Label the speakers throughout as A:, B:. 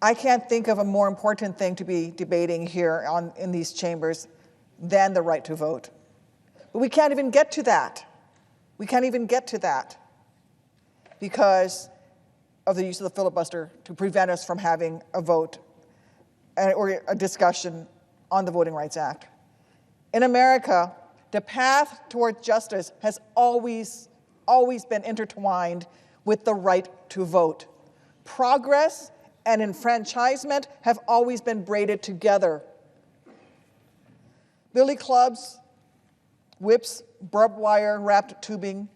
A: I can't think of a more important thing to be debating here in these chambers than the right to vote. But we can't even get to that. We can't even get to that because of the use of the filibuster to prevent us from having a vote or a discussion on the Voting Rights Act. In America, the path toward justice has always been intertwined with the right to vote. Progress and enfranchisement have always been braided together. Billy clubs, whips, barbed wire, wrapped tubing.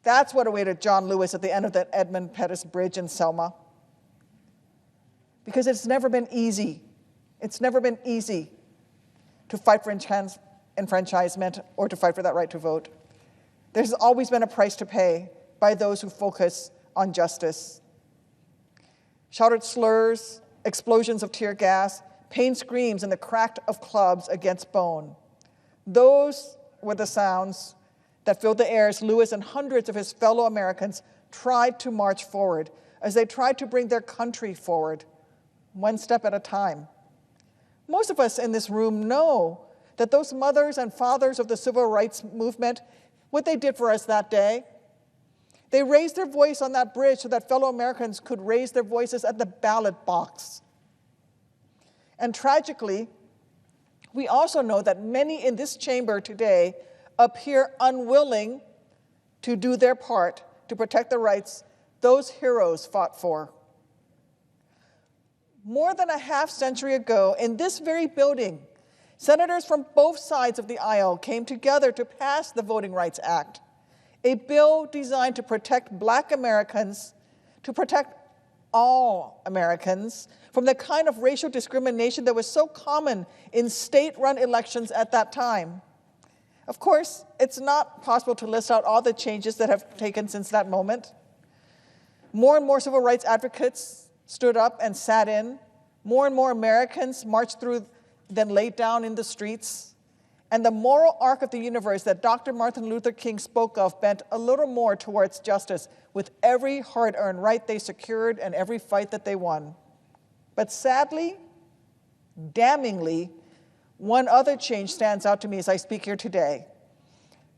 A: That's what awaited John Lewis at the end of that Edmund Pettus Bridge in Selma. Because it's never been easy. It's never been easy to fight for enfranchisement or to fight for that right to vote. There's always been a price to pay by those who focus on justice. Shouted slurs, explosions of tear gas, pain screams, and the crack of clubs against bone. Those were the sounds that filled the air as Lewis and hundreds of his fellow Americans tried to march forward, as they tried to bring their country forward, one step at a time. Most of us in this room know that those mothers and fathers of the civil rights movement, what they did for us that day, they raised their voice on that bridge so that fellow Americans could raise their voices at the ballot box. And tragically, we also know that many in this chamber today appear unwilling to do their part to protect the rights those heroes fought for. More than a half century ago, in this very building, senators from both sides of the aisle came together to pass the Voting Rights Act, a bill designed to protect Black Americans, to protect all Americans from the kind of racial discrimination that was so common in state-run elections at that time. Of course, it's not possible to list out all the changes that have taken since that moment. More and more civil rights advocates stood up and sat in. More and more Americans marched through, then laid down in the streets. And the moral arc of the universe that Dr. Martin Luther King spoke of bent a little more towards justice with every hard-earned right they secured and every fight that they won. But sadly, damningly, one other change stands out to me as I speak here today.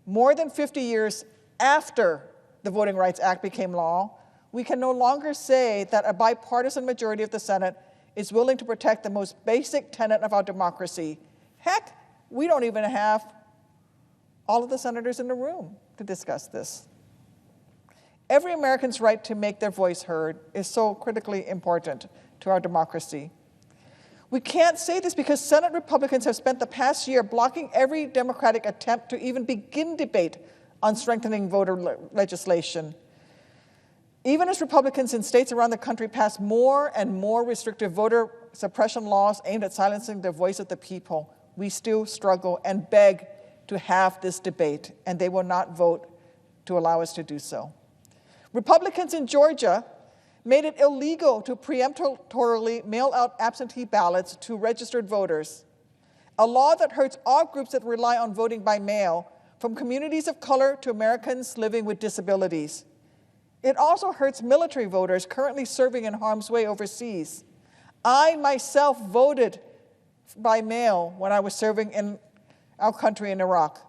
A: More than 50 years after the Voting Rights Act became law, we can no longer say that a bipartisan majority of the Senate is willing to protect the most basic tenet of our democracy. Heck, we don't even have all of the senators in the room to discuss this. Every American's right to make their voice heard is so critically important to our democracy. We can't say this because Senate Republicans have spent the past year blocking every Democratic attempt to even begin debate on strengthening voter legislation. Even as Republicans in states around the country pass more and more restrictive voter suppression laws aimed at silencing the voice of the people, we still struggle and beg to have this debate, and they will not vote to allow us to do so. Republicans in Georgia made it illegal to preemptorily mail out absentee ballots to registered voters, a law that hurts all groups that rely on voting by mail, from communities of color to Americans living with disabilities. It also hurts military voters currently serving in harm's way overseas. I myself voted by mail when I was serving in our country in Iraq.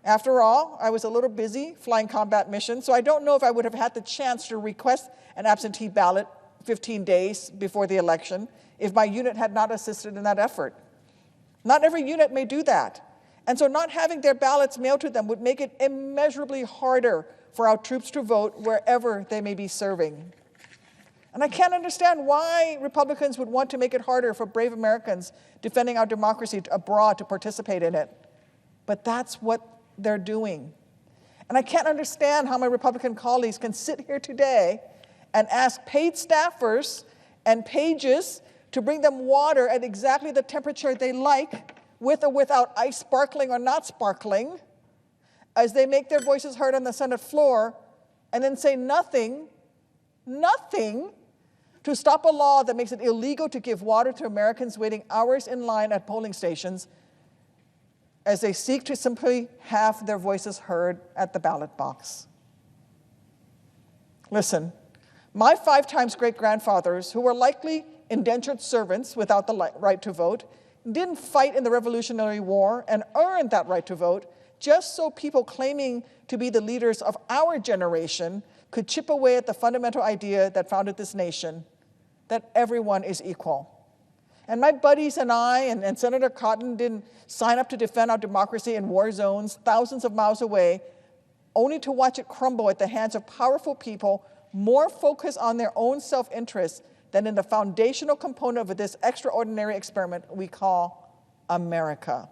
A: After all, I was a little busy flying combat missions, so I don't know if I would have had the chance to request an absentee ballot 15 days before the election if my unit had not assisted in that effort. Not every unit may do that. And so not having their ballots mailed to them would make it immeasurably harder for our troops to vote wherever they may be serving. And I can't understand why Republicans would want to make it harder for brave Americans defending our democracy abroad to participate in it. But that's what they're doing. And I can't understand how my Republican colleagues can sit here today and ask paid staffers and pages to bring them water at exactly the temperature they like, with or without ice sparkling or not sparkling, as they make their voices heard on the Senate floor, and then say nothing to stop a law that makes it illegal to give water to Americans waiting hours in line at polling stations as they seek to simply have their voices heard at the ballot box. Listen, My 5 times great-grandfathers, who were likely indentured servants without the right to vote, didn't fight in the Revolutionary War and earned that right to vote just so people claiming to be the leaders of our generation could chip away at the fundamental idea that founded this nation, that everyone is equal. And my buddies and I and Senator Cotton didn't sign up to defend our democracy in war zones thousands of miles away, only to watch it crumble at the hands of powerful people more focused on their own self-interest than in the foundational component of this extraordinary experiment we call America.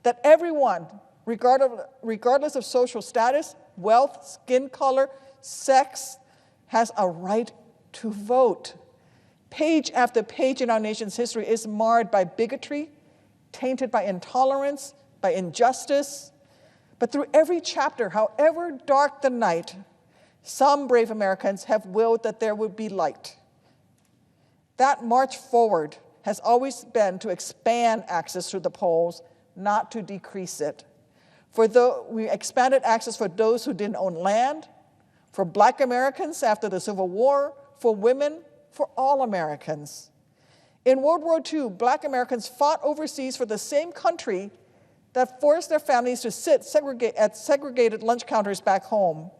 A: That everyone, regardless of social status, wealth, skin color, sex, has a right to vote. Page after page in our nation's history is marred by bigotry, tainted by intolerance, by injustice. But through every chapter, however dark the night, some brave Americans have willed that there would be light. That march forward has always been to expand access to the polls, not to decrease it. We expanded access for those who didn't own land, for Black Americans after the Civil War, for women, for all Americans. In World War II, Black Americans fought overseas for the same country that forced their families to sit at segregated lunch counters back home.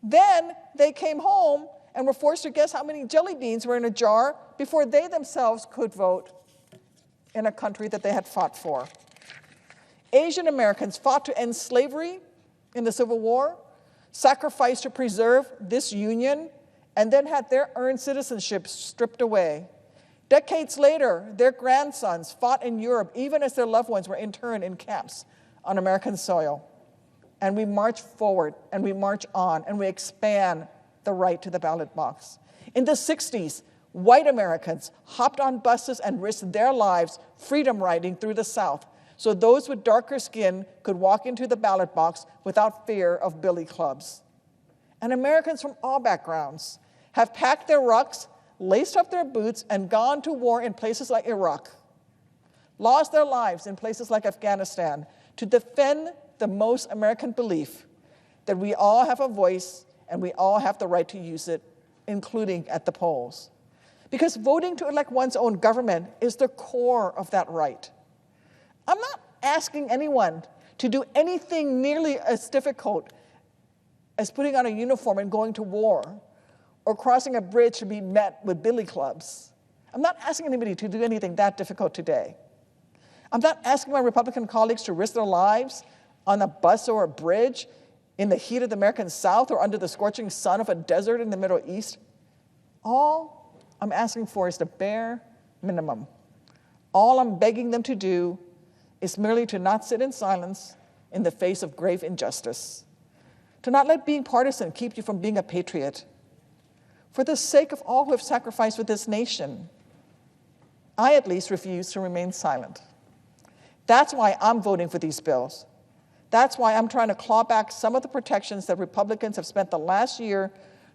A: Then they came home and were forced to guess how many jelly beans were in a jar before they themselves could vote in a country that they had fought for. Asian Americans fought to end slavery in the Civil War, sacrificed to preserve this union, and then had their earned citizenship stripped away. Decades later, their grandsons fought in Europe even as their loved ones were interned in camps on American soil. And we march forward, and we march on, and we expand the right to the ballot box. In the 60s, white Americans hopped on buses and risked their lives freedom riding through the South so those with darker skin could walk into the ballot box without fear of billy clubs. And Americans from all backgrounds have packed their rucks, laced up their boots, and gone to war in places like Iraq, lost their lives in places like Afghanistan to defend the most American belief that we all have a voice and we all have the right to use it, including at the polls. Because voting to elect one's own government is the core of that right. I'm not asking anyone to do anything nearly as difficult as putting on a uniform and going to war, or crossing a bridge to be met with billy clubs. I'm not asking anybody to do anything that difficult today. I'm not asking my Republican colleagues to risk their lives on a bus or a bridge in the heat of the American South or under the scorching sun of a desert in the Middle East. All I'm asking for is the bare minimum. All I'm begging them to do is merely to not sit in silence in the face of grave injustice, to not let being partisan keep you from being a patriot. For the sake of all who have sacrificed for this nation, I at least refuse to remain silent. That's why I'm voting for these bills. That's why I'm trying to claw back some of the protections that Republicans have spent the last year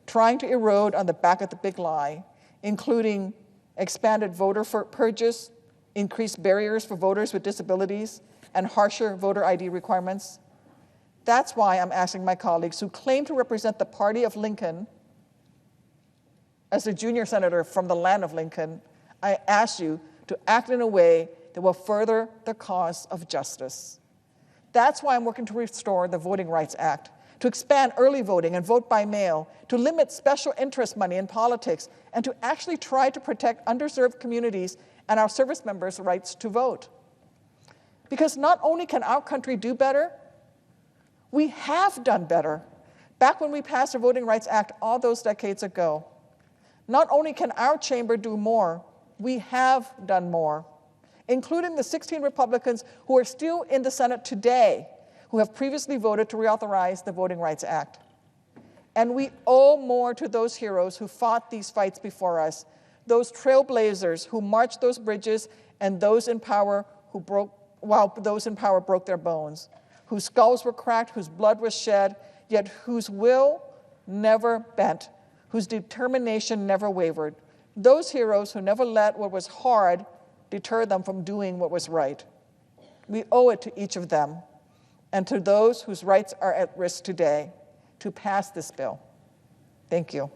A: trying to erode on the back of the big lie, including expanded voter purges, increased barriers for voters with disabilities, and harsher voter ID requirements. That's why I'm asking my colleagues who claim to represent the party of Lincoln, as a junior senator from the land of Lincoln, I ask you to act in a way that will further the cause of justice. That's why I'm working to restore the Voting Rights Act, to expand early voting and vote by mail, to limit special interest money in politics, and to actually try to protect underserved communities and our service members' rights to vote. Because not only can our country do better, we have done better back when we passed the Voting Rights Act all those decades ago. Not only can our chamber do more, we have done more, including the 16 Republicans who are still in the Senate today, who have previously voted to reauthorize the Voting Rights Act. And we owe more to those heroes who fought these fights before us, those trailblazers who marched those bridges, and those in power who while those in power broke their bones, whose skulls were cracked, whose blood was shed, yet whose will never bent, whose determination never wavered. Those heroes who never let what was hard deter them from doing what was right. We owe it to each of them, and to those whose rights are at risk today, to pass this bill. Thank you.